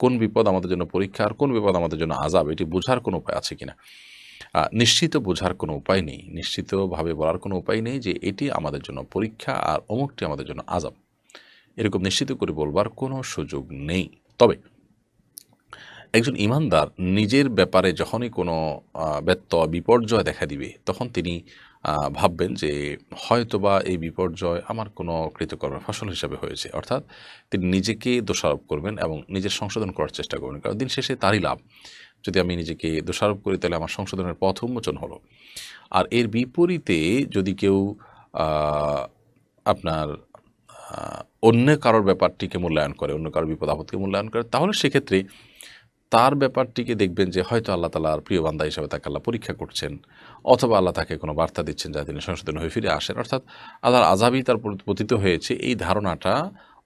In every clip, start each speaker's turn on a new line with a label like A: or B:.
A: কোন বিপদ আমাদের জন্য পরীক্ষা আর কোন বিপদ আমাদের জন্য আযাব, এটি বোঝার কোনো উপায় আছে কিনা? নিশ্চিত বোঝার কোনো উপায় নেই। নিশ্চিতভাবে বলার কোনো উপায় নেই যে এটি আমাদের জন্য পরীক্ষা আর অমুকটি আমাদের জন্য আযাব। এরকম নিশ্চিত করে বলবার কোনো সুযোগ নেই। তবে একজন ঈমানদার নিজের ব্যাপারে যখনই কোনো ব্যত্যয়, বিপর্যয় দেখা দিবে, তখন তিনি ভাববেন যে হয়তোবা এই বিপর্যয় আমার কোনো কৃতকর্মের ফসল হিসাবে হয়েছে। অর্থাৎ তিনি নিজেকে দোষারোপ করবেন এবং নিজের সংশোধন করার চেষ্টা করবেন। কারণ দিন শেষে তারই লাভ। যদি আমি নিজেকে দোষারোপ করি তাহলে আমার সংশোধনের পথ উন্মোচন হলো। আর এর বিপরীতে যদি কেউ আ আপনার আ অন্য কারোর ব্যাপারটিকে মূল্যায়ন করে, অন্য কারোর বিপদ-আপদকে মূল্যায়ন করে, তাহলে সেক্ষেত্রে তার ব্যাপারটিকে দেখবেন যে হয়তো আল্লাহ তাআলার প্রিয় বান্দা হিসেবে তাকে আল্লাহ পরীক্ষা করছেন, অথবা আল্লাহ তাকে কোনো বার্তা দিচ্ছেন যাতে তিনি সংশোধন হয়ে ফিরে আসেন। অর্থাৎ আল্লাহর আযাবই তার উপর পতিত হয়েছে, এই ধারণাটা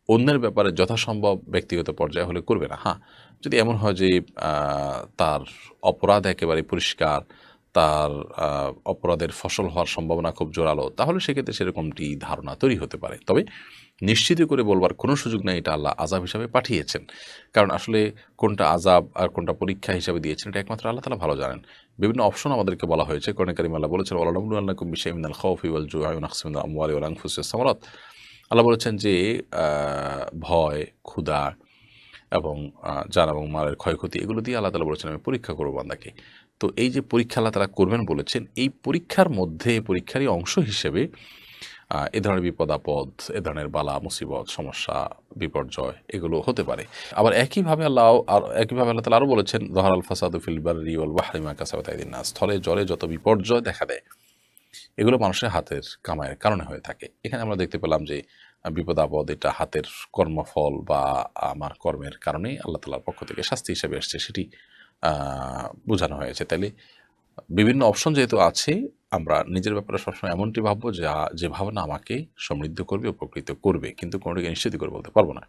A: অন্যের ব্যাপারে যথাসম্ভব ব্যক্তিগত পর্যায়ে হলে করবে না। হ্যাঁ, যদি এমন হয় যে তার অপরাধ একেবারে পরিষ্কার, তার অপরাধের ফসল হওয়ার সম্ভাবনা খুব জোরালো, তাহলে সেক্ষেত্রে সেরকমটি ধারণা তৈরি হতে পারে। তবে নিশ্চিত করে বলবার কোনো সুযোগ নেই এটা আল্লাহ আযাব হিসাবে পাঠিয়েছেন। কারণ আসলে কোনটা আযাব আর কোনটা পরীক্ষা হিসাবে দিয়েছেন এটা একমাত্র আল্লাহ তাআলা ভালো জানেন। বিভিন্ন অপশন আমাদেরকে বলা হয়েছে। কোরআনে কারিমে আল্লাহ বলেছেন, ওয়ালানাবলুওয়ান্নাকুম বিশাইইন মিনাল খাউফি ওয়াল জু'i ওয়া নাকসিম মিনাল আমওয়ালি ওয়াল আনফুসি ওয়াস সামারাত। আল্লাহ বলেছেন যে আ ভয়, ক্ষুধা এবং জান এবং মালের ক্ষয়ক্ষতি, এগুলো দিয়ে আল্লাহ তাআলা বলেছেন আমি পরীক্ষা করব বান্দাকে। তো এই যে পরীক্ষা আল্লাহ তাআলা করবেন বলেছেন, এই পরীক্ষার মধ্যে পরীক্ষারই অংশ হিসেবে এ ধরনের বিপদ-আপদ, এ ধরনের বালা, মুসিবত, সমস্যা, বিপর্যয় এগুলো হতে পারে। আবার একইভাবে আল্লাহ তাআলা আরও বলেছেন, যহারাল ফাসাদু ফিল বাররি ওয়াল বাহরি বিমা কাসাবাত আইদিন নাস। স্থলে জলে যত বিপর্যয় দেখা দেয়, এগুলো মানুষের হাতের কামাইয়ের কারণে হয়ে থাকে। এখানে আমরা দেখতে পেলাম যে বিপদ-আপদ এটা হাতের কর্মফল বা আমার কর্মের কারণেই আল্লাহ তাআলার পক্ষ থেকে শাস্তি হিসেবে এসছে, সেটি আ বোঝানো হয়েছে। তাইলে বিভিন্ন অপশন যেহেতু আছে, আমরা নিজের ব্যাপারে সবসময় এমনটি ভাববো যে যে ভাবনা আমাকে সমৃদ্ধ করবে, উপকৃত করবে। কিন্তু কোনটিকে নিশ্চিত করে বলতে পারব না।